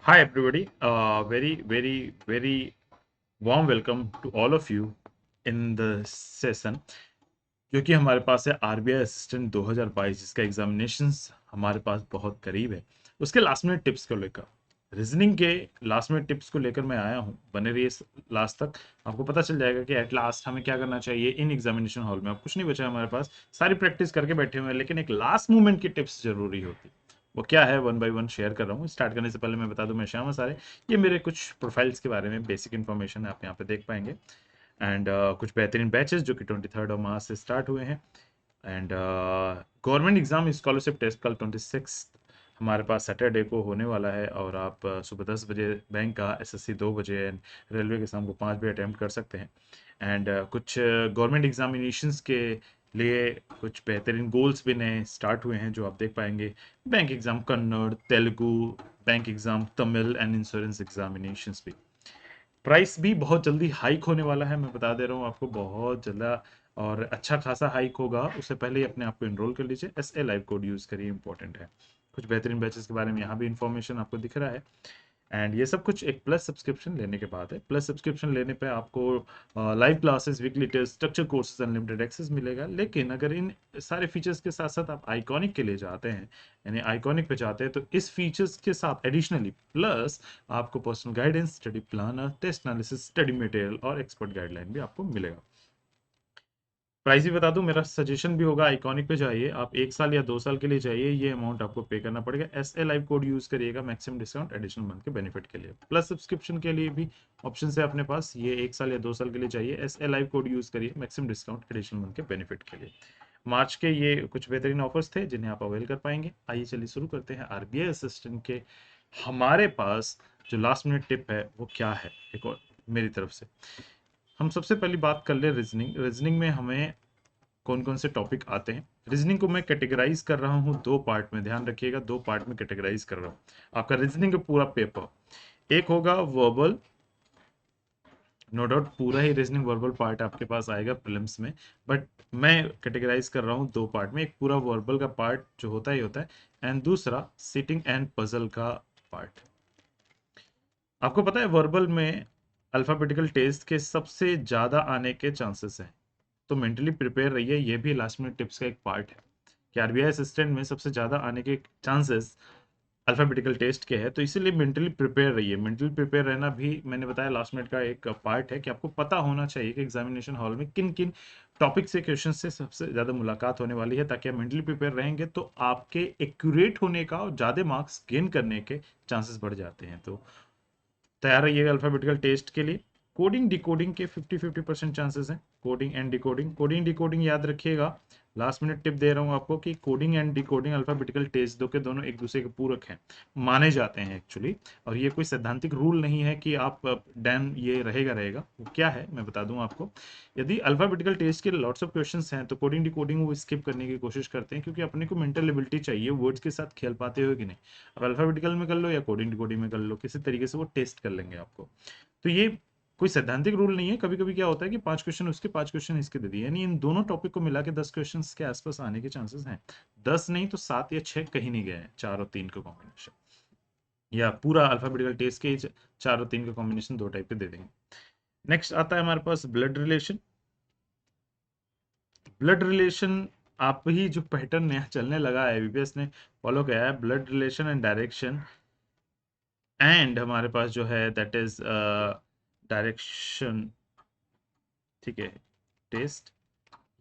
Hi, everybody. Very warm welcome to all of you in the session. क्योंकि हमारे पास है RBI assistant 2022 जिसका examinations हमारे पास बहुत करीब है। उसके लास्ट मिनट टिप्स को लेकर रीजनिंग के लास्ट मिनट टिप्स को लेकर मैं आया हूँ। बने रहिए लास्ट तक, आपको पता चल जाएगा कि एट लास्ट हमें क्या करना चाहिए इन एग्जामिनेशन हॉल में। अब कुछ नहीं बचा है हमारे पास, सारी प्रैक्टिस करके बैठे हुए हैं, लेकिन एक लास्ट मोमेंट की टिप्स जरूरी होती। वो क्या है, वन बाय वन शेयर कर रहा हूँ। स्टार्ट करने से पहले मैं बता दूं, मैं श्याम सारे, ये मेरे कुछ प्रोफाइल्स के बारे में बेसिक इन्फॉर्मेशन आप यहाँ पे देख पाएंगे। एंड कुछ बेहतरीन बैचेस जो कि 23 मार्च से स्टार्ट हुए हैं। And government exam scholarship test कल 26 हमारे पास सैटरडे को होने वाला है। और आप सुबह 10 बजे बैंक का, एसएससी 2 बजे एंड रेलवे के शाम को 5 बजे अटैम्प्ट कर सकते हैं। एंड कुछ गवर्नमेंट एग्जामिनेशंस के लिए कुछ बेहतरीन गोल्स भी नए स्टार्ट हुए हैं जो आप देख पाएंगे। Bank exam Kannada, Telugu, bank exam Tamil and insurance examinations भी। प्राइस भी बहुत जल्दी हाइक होने वाला है, मैं बता दे रहा हूँ आपको, बहुत जल्दा। और अच्छा खासा हाइक होगा, उससे पहले ही अपने आप को एनरोल कर लीजिए। एसए लाइव कोड यूज़ करिए, इंपॉर्टेंट है। कुछ बेहतरीन बैचेस के बारे में यहाँ भी इंफॉर्मेशन आपको दिख रहा है। एंड ये सब कुछ एक प्लस सब्सक्रिप्शन लेने के बाद है। प्लस सब्सक्रिप्शन लेने पे आपको live classes, weekly test, structure courses, unlimited access मिलेगा। लेकिन अगर इन सारे फीचर्स के साथ साथ आप आइकॉनिक के लिए जाते हैं, यानी आइकॉनिक पे जाते हैं, तो इस फीचर्स के साथ एडिशनली प्लस आपको personal guidance, study planner, test analysis, study material और एक्सपर्ट गाइडलाइन भी आपको मिलेगा। प्राइस भी बता दूं, मेरा सजेशन भी होगा, आइकॉनिक पे जाइए। आप 1 साल या 2 साल के लिए जाइए, ये अमाउंट आपको पे करना पड़ेगा। S A live code use करिएगा, मैक्सिमम डिस्काउंट एडिशनल मंथ के बेनिफिट के लिए। प्लस सब्सक्रिप्शन के लिए भी ऑप्शन है अपने पास, ये 1 साल या 2 साल के लिए चाहिए, S A live code use करिए, मैक्सिमम डिस्काउंट एडिशनल मंथ के बेनिफिट के लिए। मार्च के ये कुछ बेहतरीन ऑफर्स थे जिन्हें आप अवेल कर पाएंगे। आइए चलिए शुरू करते हैं आरबीआई असिस्टेंट के। हमारे पास जो लास्ट मिनट टिप है वो क्या है, एक और मेरी तरफ से। हम सबसे पहली बात कर ले रीजनिंग। रीजनिंग में हमें कौन कौन से टॉपिक आते हैं। रीजनिंग को मैं कैटेगराइज कर रहा हूँ 2 पार्ट में, ध्यान रखिएगा, 2 पार्ट में कैटेगराइज कर रहा हूँ आपका रीजनिंग का पूरा पेपर। एक होगा वर्बल, नो डाउट पूरा ही रीजनिंग वर्बल पार्ट आपके पास आएगा प्रीलिम्स में। बट मैं कैटेगराइज कर रहा हूँ 2 पार्ट में, एक पूरा वर्बल का पार्ट जो होता ही होता है, एंड दूसरा सिटिंग एंड पजल का पार्ट। आपको पता है वर्बल में अल्फाबेटिकल टेस्ट के सबसे ज्यादा आने के चांसेस हैं, तो मेंटली प्रिपेयर रहिए। ये भी लास्ट मिनट टिप्स का एक पार्ट है कि आरबीआई असिस्टेंट में सबसे ज्यादा आने के चांसेस अल्फाबेटिकल टेस्ट के हैं, तो इसीलिए मेंटली प्रिपेयर रहिए। मेंटली प्रिपेयर रहना भी मैंने बताया लास्ट मिनट का एक पार्ट है कि आपको पता होना चाहिए कि एग्जामिनेशन हॉल में किन किन टॉपिक से क्वेश्चन से सबसे ज्यादा मुलाकात होने वाली है, ताकि आप मेंटली प्रिपेयर रहेंगे तो आपके एक्यूरेट होने का और ज्यादा मार्क्स गेन करने के चांसेस बढ़ जाते हैं। तो तैयार रहिएगा अल्फाबेटिकल टेस्ट के लिए। कोडिंग डिकोडिंग के 50-50% चांसेस हैं। Coding and decoding, coding decoding याद रखिएगा। लास्ट मिनट टिप दे रहा हूं आपको कि coding and decoding alphabetical test दो के दोनों एक दूसरे के पूरक हैं, माने जाते हैं एक्चुअली। और ये कोई सैद्धांतिक रूल नहीं है कि आप डैन ये रहेगा रहेगा। वो क्या है मैं बता दूं आपको। यदि अल्फाबेटिकल टेस्ट के लॉट्स ऑफ क्वेश्चंस हैं तो कोडिंग डिकोडिंग वो स्किप करने की कोशिश करते हैं, क्योंकि अपने को मेंटल एबिलिटी चाहिए वर्ड्स के साथ खेल पाते हो कि नहीं। अब अल्फाबेटिकल में कर लो या कोडिंग डिकोडिंग में कर लो, किसी तरीके से वो टेस्ट कर लेंगे आपको। तो ये कोई सैद्धांतिक रूल नहीं है। कभी कभी क्या होता है कि 5 क्वेश्चन उसके 5 क्वेश्चन इसके दे दिए, यानी इन दोनों टॉपिक को मिला के 10 क्वेश्चन के आसपास आने के चांसेस हैं। 10 नहीं तो 7 या 6 कहीं नहीं गए हैं, 4 और 3 का कॉम्बिनेशन, या पूरा अल्फाबेटिकल टेस्ट के 4 और 3 का कॉम्बिनेशन 2 टाइप के दे देंगे। नेक्स्ट आता है हमारे पास ब्लड रिलेशन। ब्लड रिलेशन आप ही जो पैटर्न नया चलने लगा है, एबीपीएस ने फॉलो किया है, blood relation and direction. And हमारे पास जो है दैट इज डायरेक्शन, ठीक है, टेस्ट।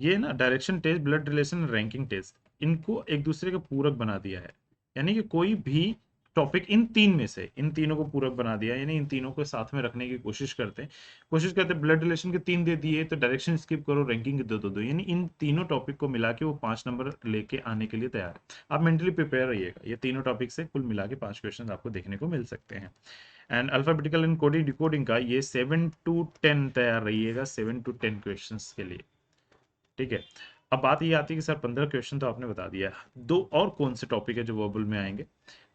ये ना direction test, blood relation, ranking test, इनको एक दूसरे का पूरक बना दिया है। यानी कि कोई भी टॉपिक इन तीन में से, इन तीनों को पूरक बना दिया, यानी इन तीनों को साथ में रखने की कोशिश करते हैं। ब्लड रिलेशन के 3 दे दिए तो डायरेक्शन स्किप करो, रैंकिंग के 2 2 दो, यानी इन तीनों टॉपिक को मिला के वो 5 नंबर लेके आने के लिए तैयार है। आप मेंटली प्रिपेयर रहिएगा, ये तीनों टॉपिक से कुल मिला के 5 क्वेश्चन आपको देखने को मिल सकते हैं। And alphabetical and coding decoding का ये 7 to 10 तैयार रहिएगा, 7 to 10 क्वेश्चन के लिए। ठीक है। अब बात ये आती है कि सर 15 क्वेश्चन तो आपने बता दिया, दो और कौन से टॉपिक है जो वर्बल में आएंगे।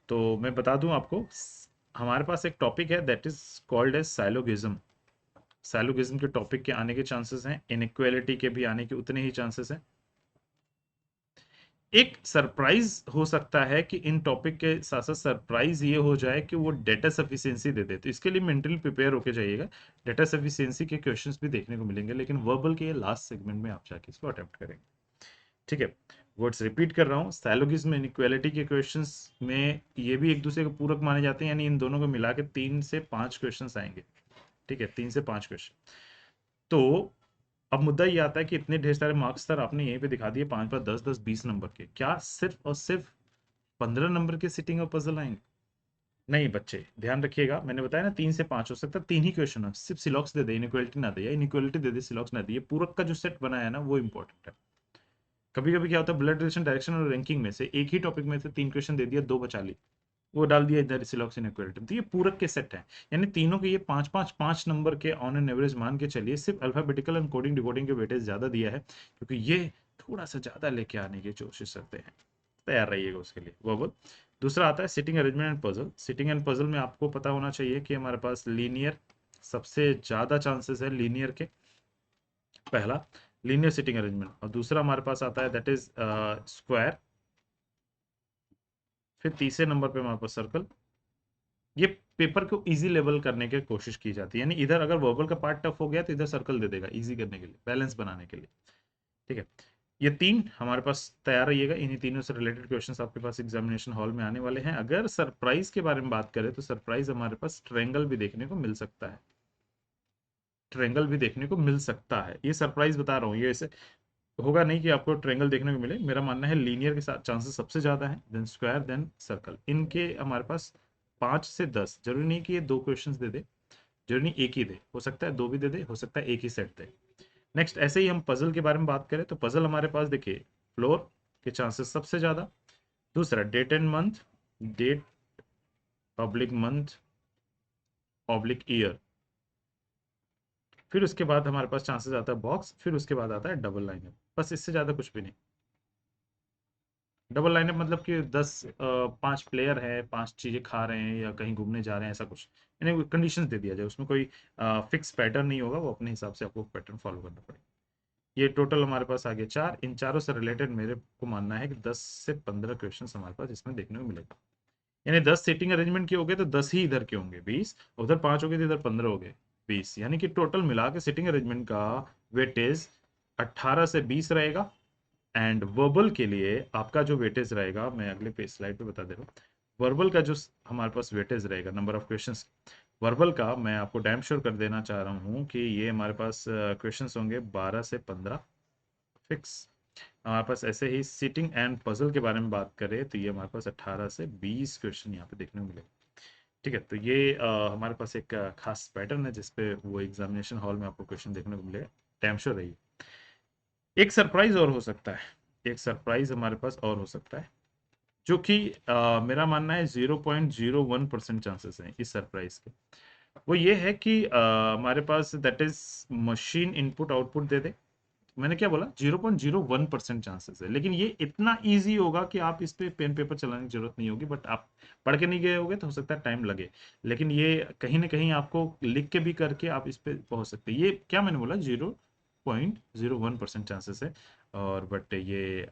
तो मैं बता दूं आपको, हमारे पास एक टॉपिक है दैट इज कॉल्ड एज साइलोगिज्म। साइलोगिज्म के टॉपिक के आने के चांसेस हैं, इनइक्वालिटी के भी आने के उतने ही चांसेस हैं। एक सरप्राइज हो सकता है कि इन टॉपिक के साथ साथ सरप्राइज ये हो जाए कि वो डेटा सफिशिएंसी दे दे, तो इसके लिए मेंटली प्रिपेयर होके जाइएगा। डेटा सफिशिएंसी के क्वेश्चंस भी देखने को मिलेंगे, लेकिन वर्बल के लास्ट सेगमेंट में आप जाके इसको अटेम्प्ट करेंगे। ठीक है, वर्ड्स रिपीट कर रहा हूँ। सैलोगिज्म इनइक्वालिटी के क्वेश्चंस में ये भी एक दूसरे के पूरक माने जाते हैं, यानी इन दोनों को मिला के 3 से 5 क्वेश्चंस आएंगे। ठीक है, 3 से 5 क्वेश्चन। तो अब मुद्दा ये आता है कि इतने ढेर सारे मार्क्स सर आपने यहीं पे दिखा दिए, 5 5 10 10 20 नंबर के, क्या सिर्फ और सिर्फ 15 नंबर के सिटिंग और पजल आएंगे? नहीं बच्चे, ध्यान रखिएगा, मैंने बताया ना 3 से 5 हो सकता है, 3 ही क्वेश्चन है, सिर्फ सिलॉक्स दे दे, इनइक्वालिटी ना दे, या इनइक्वालिटी दे दे सिलॉक्स ना दे, ये पूरक का जो सेट बनाया है ना वो इंपॉर्टेंट है। कभी कभी क्या होता है, ब्लड रिलेशन, डायरेक्शन और रैंकिंग में से एक ही टॉपिक में से 3 क्वेश्चन दे दिया, 2 बचा ली, वो डाल दिया इधर सिलॉक्स इनइक्वालिटी। तो ये पूरक के सेट है, यानी तीनों के ये 5 नंबर के ऑन एन एवरेज मान के चलिए। सिर्फ अल्फाबेटिकल एंड कोडिंग डिकोडिंग के वेटेज ज्यादा दिया है, क्योंकि ये थोड़ा सा ज्यादा लेके आने की कोशिश करते हैं। तैयार रहिएगा उसके लिए। वो बोल, दूसरा आता है sitting arrangement and puzzle. Sitting and puzzle में आपको पता होना चाहिए कि हमारे पास लीनियर सबसे ज्यादा चांसेस है लीनियर के, पहला लीनियर सिटिंग अरेंजमेंट, और दूसरा हमारे पास आता है दैट इज स्क्वायर, फिर तीसरे नंबर पे हमारे पास सर्कल। ये पेपर को इजी लेवल करने की कोशिश की जाती है, यानी इधर अगर वर्बल का पार्ट टफ हो गया तो इधर सर्कल दे देगा इजी करने के लिए, बैलेंस बनाने के लिए। ठीक है, ये 3 हमारे पास तैयार रहिएगा, इन्हीं तीनों से रिलेटेड क्वेश्चंस आपके पास एग्जामिनेशन हॉल में आने वाले हैं। अगर सरप्राइज के बारे में बात करें तो सरप्राइज हमारे पास ट्रायंगल भी देखने को मिल सकता है, ट्रायंगल भी देखने को मिल सकता है। ये सरप्राइज बता रहा हूँ, ये ऐसे होगा नहीं कि आपको ट्रायंगल देखने को मिले। मेरा मानना है लीनियर के साथ चांसेस सबसे ज्यादा है, देन स्क्वायर, देन सर्कल। इनके हमारे पास 5 से 10, जरूरी नहीं कि ये 2 क्वेश्चंस दे दे, जरूरी नहीं एक ही दे, हो सकता है 2 भी दे दे, हो सकता है एक ही सेट दे। नेक्स्ट, ऐसे ही हम पजल के बारे में बात करें तो पजल हमारे पास देखिए फ्लोर के चांसेस सबसे ज्यादा, दूसरा date and month, date public month public year, फिर उसके बाद हमारे पास चांसेस आता है बॉक्स, फिर उसके बाद आता है डबल लाइनअप। बस इससे ज्यादा कुछ भी नहीं। डबल लाइनअप मतलब कि 5 प्लेयर है, 5 चीजें खा रहे हैं या कहीं घूमने जा रहे हैं, ऐसा कुछ, यानी कंडीशंस दे दिया जाए, उसमें कोई फिक्स पैटर्न नहीं होगा, वो अपने हिसाब से आपको पैटर्न फॉलो करना पड़ेगा। ये टोटल हमारे पास आ गए 4। इन चारों से रिलेटेड मेरे को मानना है कि 10 से 15 क्वेश्चन हमारे पास इसमें देखने को मिलेगा, यानी 10 सीटिंग अरेंजमेंट के हो गए तो 10 ही इधर के होंगे 20, उधर 5 हो गए तो इधर 15 हो गए 20, यानी कि टोटल मिला के सिटिंग अरेंजमेंट का वेटेज 18 से 20 रहेगा। एंड वर्बल के लिए आपका जो वेटेज रहेगा, मैं अगले पेज स्लाइड पे बता दे रहा हूँ, वर्बल का जो हमारे पास वेटेज रहेगा नंबर ऑफ क्वेश्चंस, वर्बल का मैं आपको डैम श्योर कर देना चाह रहा हूँ कि ये हमारे पास क्वेश्चंस होंगे 12 से 15 फिक्स। हमारे पास ऐसे ही सिटिंग एंड पजल के बारे में बात करें तो ये हमारे पास 18 से 20 क्वेश्चन यहाँ पे देखने को मिलेगा। ठीक है, तो ये हमारे पास एक खास पैटर्न है जिसपे वो एग्जामिनेशन हॉल में आपको क्वेश्चन देखने को मिलेगा, डैम श्योर रहिए। एक सरप्राइज और हो सकता है, एक सरप्राइज हमारे पास और हो सकता है, जो कि मेरा मानना है 0.01% चांसेस हैं इस सरप्राइज के। वो ये है कि हमारे पास that is machine input output दे दे। मैंने क्या बोला, 0.01% चांसेस है, लेकिन ये इतना इजी होगा कि आप इस पे पेन पेपर चलाने की जरूरत नहीं होगी, बट आप पढ़ के नहीं गए होगे तो हो सकता है टाइम लगे, लेकिन ये कहीं ना कहीं आपको लिख के भी करके आप इस पे पहुंच सकते हैं। ये क्या मैंने बोला, 0.01% चांसेस है। और बट ये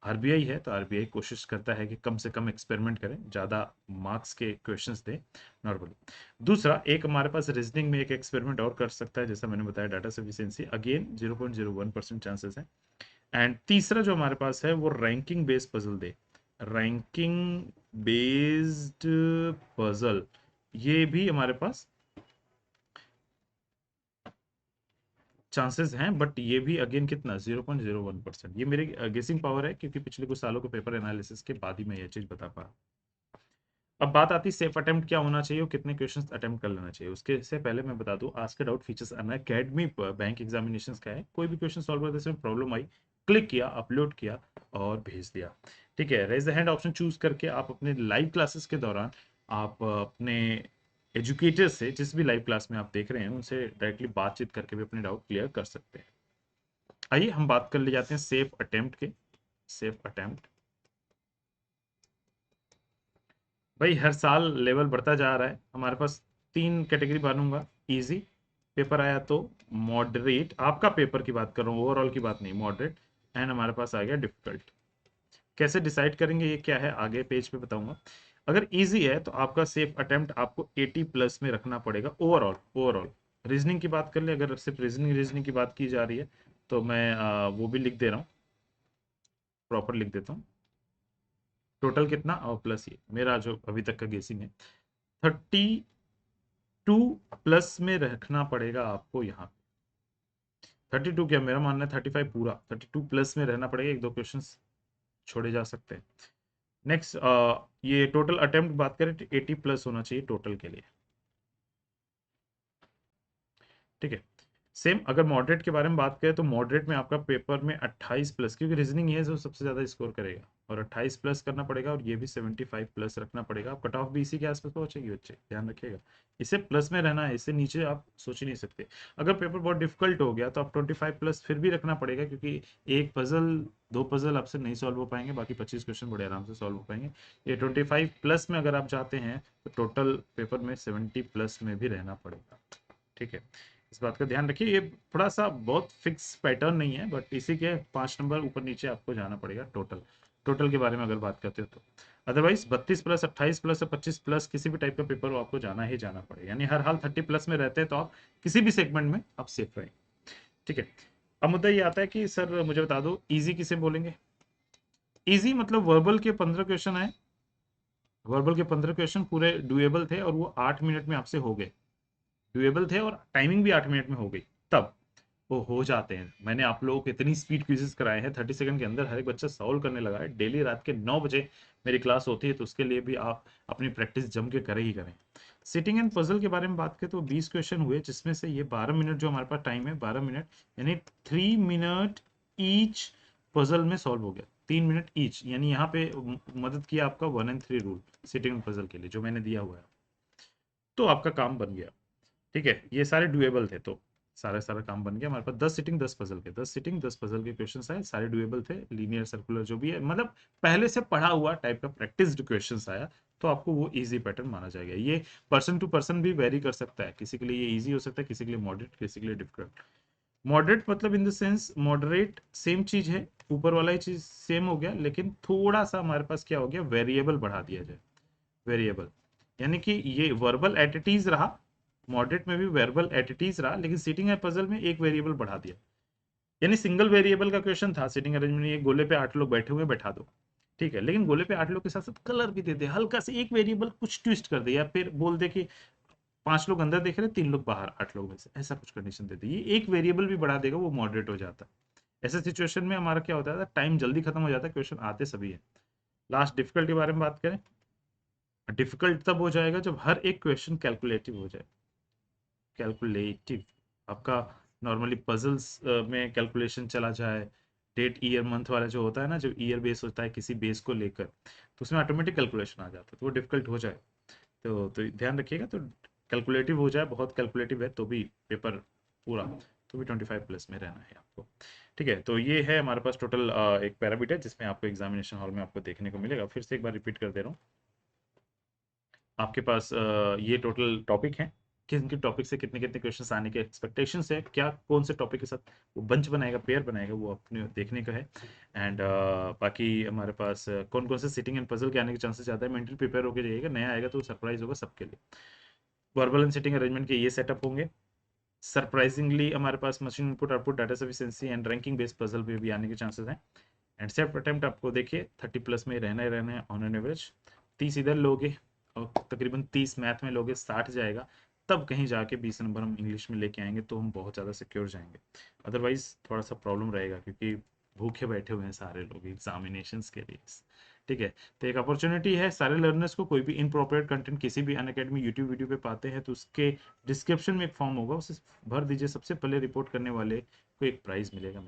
आरबीआई है तो आरबीआई कोशिश करता है कि कम से कम एक्सपेरिमेंट करें, ज़्यादा मार्क्स के क्वेश्चंस दें नॉर्मली। दूसरा, एक हमारे पास रीजनिंग में एक एक्सपेरिमेंट और कर सकता है, जैसा मैंने बताया डाटा सफिशिएंसी, अगेन 0.01% चांसेस है। एंड तीसरा जो हमारे पास है वो रैंकिंग बेस्ड पजल दे, रैंकिंग बेस्ड पजल, ये भी हमारे पास चांसेस हैं, बट ये भी अगेन कितना, 0.01%। ये मेरी गेसिंग पावर है, क्योंकि पिछले कुछ सालों के पेपर एनालिसिस के बाद ही मैं ये चीज बता पा। अब बात आती है सेफ अटेम्प्ट क्या होना चाहिए और कितने क्वेश्चंस अटेम्प्ट कर लेना चाहिए। उसके से पहले मैं बता दूं, आज का डाउट फीचर्स अनअकैडमी पर बैंक एग्जामिनेशन का है। कोई भी क्वेश्चन सॉल्व करते समय प्रॉब्लम आई, क्लिक किया, अपलोड किया और भेज दिया। ठीक है, raise the hand option choose करके आप अपने लाइव क्लासेस के दौरान आप अपने एजुकेटर से, जिस भी लाइव क्लास में आप देख रहे हैं उनसे डायरेक्टली बातचीत करके भी अपने डाउट क्लियर कर सकते हैं। आइए हम बात कर ले जाते हैं सेफ अटेम्प्ट के। सेफ अटेम्प्ट भाई, हर साल लेवल बढ़ता जा रहा है। हमारे पास 3 कैटेगरी बनूंगा, इजी पेपर आया तो, मॉडरेट, आपका पेपर की बात कर रहा हूँ, ओवरऑल की बात नहीं, मॉडरेट, एंड हमारे पास आ गया डिफिकल्ट। कैसे डिसाइड करेंगे ये क्या है आगे पेज पे बताऊंगा। अगर इजी है तो आपका सेफ अटेम्प्ट आपको 80 प्लस में रखना पड़ेगा ओवरऑल। ओवरऑल रीजनिंग की बात कर ले, अगर सिर्फ रीजनिंग रीजनिंग की बात की जा रही है तो मैं वो भी लिख दे रहा हूँ, प्रॉपर लिख देता हूँ। टोटल कितना और प्लस ये मेरा जो अभी तक का गेसिंग है 32 प्लस में रखना पड़ेगा आपको यहाँ पे। 32 क्या, मेरा मानना है 35 पूरा, 32 प्लस में रहना पड़ेगा, एक दो क्वेश्चन छोड़े जा सकते हैं। नेक्स्ट ये टोटल अटेम्प्ट बात करें तो 80 प्लस होना चाहिए टोटल के लिए, ठीक है। सेम अगर मॉडरेट के बारे में बात करें तो मॉडरेट में आपका पेपर में 28 प्लस, क्योंकि रीजनिंग ये है जो सबसे ज्यादा स्कोर करेगा, और 28 प्लस करना पड़ेगा, और ये भी 75 प्लस रखना पड़ेगा। आप कट ऑफ भी इसी के आसपास पहुंचेगी बच्चे, ध्यान रखिएगा। इसे प्लस में रहना है, इससे नीचे आप सोच ही नहीं सकते। अगर पेपर बहुत डिफिकल्ट हो गया तो आप 25 प्लस फिर भी रखना पड़ेगा, क्योंकि एक पजल दो पजल आपसे नहीं सॉल्व हो पाएंगे, बाकी 25 क्वेश्चन बड़े आराम से सॉल्व हो पाएंगे। ये 25 प्लस में अगर आप जाते हैं तो टोटल पेपर में 70 प्लस में भी रहना पड़ेगा, ठीक है। इस बात का ध्यान रखिए, ये थोड़ा सा बहुत फिक्स पैटर्न नहीं है, बट इसी के 5 नंबर ऊपर नीचे आपको जाना पड़ेगा टोटल। टोटल के बारे में अगर बात करते हो तो अदरवाइज 32 प्लस 28 प्लस और 25 प्लस किसी भी टाइप का पेपर हो आपको जाना ही जाना पड़ेगा, यानी हर हाल 30 प्लस में रहते हैं तो आप किसी भी सेगमेंट में आप सेफ रहें, ठीक है। अब मुद्दा ये आता है कि सर मुझे बता दो इजी किसे बोलेंगे। इजी मतलब वर्बल के 15 क्वेश्चन आए, वर्बल के 15 क्वेश्चन पूरे डुएबल थे और वो 8 मिनट में आपसे हो गए, डुएबल थे और टाइमिंग भी 8 मिनट में हो गई, तब वो हो जाते हैं। मैंने आप लोगों को इतनी स्पीड क्विजेस कराए हैं, 30 सेकंड के अंदर हर एक बच्चा सॉल्व करने लगा है। डेली रात के 9 बजे मेरी क्लास होती है, तो उसके लिए भी आप अपनी प्रैक्टिस जम के करें ही करें। सिटिंग एंड पजल के बारे में बात करें तो 20 क्वेश्चन हुए, जिसमें से ये 12 मिनट जो हमारे पास टाइम है, 12 मिनट यानी 3 मिनट ईच पजल में सॉल्व हो गया, 3 मिनट ईच, यानी यहाँ पे मदद किया आपका 1 and 3 rule sitting and puzzle के लिए जो मैंने दिया हुआ है, तो आपका काम बन गया, ठीक है। ये सारे डुएबल थे, तो सारा सारा काम बन गया हमारे पास। 10 सिटिंग 10 पजल के, 10 सिटिंग 10 पजल के क्वेश्चन आए, सारे डुएबल थे, लीनियर सर्कुलर जो भी है, मतलब पहले से पढ़ा हुआ टाइप का प्रैक्टिस्ड क्वेश्चन आया, तो आपको वो इजी पैटर्न माना जाएगा। ये पर्सन टू पर्सन भी वेरी कर सकता है, किसी के लिए ये इजी हो सकता है, किसी के लिए मॉडरेट, किसी के लिए डिफिकल्ट। मॉडरेट मतलब in the sense moderate same चीज है, ऊपर वाला ही चीज सेम हो गया, लेकिन थोड़ा सा हमारे पास क्या हो गया, वेरिएबल बढ़ा दिया जाए। वेरिएबल यानी कि ये वर्बल एटिटीज रहा, मॉडरेट में भी वर्बल एटिटीज रहा, लेकिन सीटिंग एंड पजल में एक वेरिएबल बढ़ा दिया। यानी सिंगल वेरिएबल का क्वेश्चन था सीटिंग अरेंजमेंट, ये गोले पे 8 लोग बैठे हुए बैठा दो, ठीक है, लेकिन गोले पे 8 लोग के साथ साथ कलर भी दे दे, हल्का से एक वेरिएबल कुछ ट्विस्ट कर दे, या फिर बोल दे कि 5 लोग अंदर देख रहे 3 लोग बाहर, 8 लोग में से, ऐसा कुछ कंडीशन दे दे, ये एक वेरिएबल भी बढ़ा देगा, वो मॉडरेट हो जाता। ऐसे सिचुएशन में हमारा क्या होता है, टाइम जल्दी खत्म हो जाता है, क्वेश्चन आते सभी है। लास्ट डिफिकल्ट के बारे में बात करें, डिफिकल्ट तब हो जाएगा जब हर एक क्वेश्चन कैलकुलेटिव हो जाए। कैलकुलेटिव आपका नॉर्मली पजल्स में कैलकुलेशन चला जाए, डेट ईयर मंथ वाला जो होता है ना, जो ईयर बेस होता है किसी बेस को लेकर, तो उसमें ऑटोमेटिक कैलकुलेशन आ जाता है, तो वो डिफिकल्ट हो जाए तो ध्यान रखिएगा। तो कैलकुलेटिव हो जाए, बहुत कैलकुलेटिव है तो भी पेपर पूरा, तो भी 25 प्लस में रहना है आपको, ठीक है। तो ये है हमारे पास टोटल एक पैरामीटर जिसमें आपको एग्जामिनेशन हॉल में आपको देखने को मिलेगा। फिर से एक बार रिपीट कर दे रहा हूँ, आपके पास ये टोटल टॉपिक है, किन किन टॉपिक से कितने कितने क्वेश्चंस आने के एक्सपेक्टेशंस है, क्या कौन से टॉपिक के साथ वो बंच बनाएगा, पेयर बनाएगा, वो अपने देखने का है। एंड बाकी हमारे पास कौन कौन से सिटिंग एंड पजल के आने के चांसेस ज़्यादा है, मेंटली प्रिपेयर होकर जाइएगा, नया आएगा तो सरप्राइज होगा सबके लिए। वर्बल एंड सिटिंग अरेंजमेंट के ये सेटअप होंगे। सरप्राइजिंगली हमारे पास machine input output data sufficiency and ranking based puzzle पे भी आने के चांसेस हैं। एंड सेल्फ अटेम्प्ट आपको देखिए 30 प्लस में रहना ही रहना है ऑन एन एवरेज। 30 इधर लोगे और तकरीबन 30 मैथ में लोगे, 60 जाएगा, तब कहीं जाके 20 नंबर हम इंग्लिश में लेके आएंगे, तो हम बहुत ज़्यादा सिक्योर जाएंगे। अदरवाइज थोड़ा सा प्रॉब्लम रहेगा, क्योंकि भूखे बैठे हुए हैं सारे लोग एग्जामिनेशंस के लिए, ठीक है। तो एक अपॉर्चुनिटी है सारे लर्नर्स को, कोई भी इनप्रोप्रिएट कंटेंट किसी भी अनअकैडमी यूट्यूब वीडियो पे पाते हैं तो उसके डिस्क्रिप्शन में एक फॉर्म होगा, उसे भर दीजिए, सबसे पहले रिपोर्ट करने वाले को एक प्राइज मिलेगा,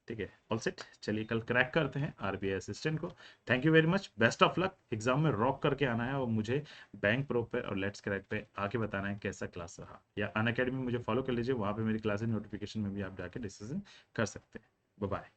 ठीक है। ऑल सेट, चलिए कल क्रैक करते हैं आरबीआई असिस्टेंट को। Thank you very much, best of luck, exam में रॉक करके आना है, और मुझे बैंक प्रो पे और लेट्स क्रैक पे आके बताना है कैसा क्लास रहा, या अनअकैडमी मुझे फॉलो कर लीजिए, वहाँ पे मेरी क्लासेस नोटिफिकेशन में भी आप जाके डिसीजन कर सकते हैं। Bye bye.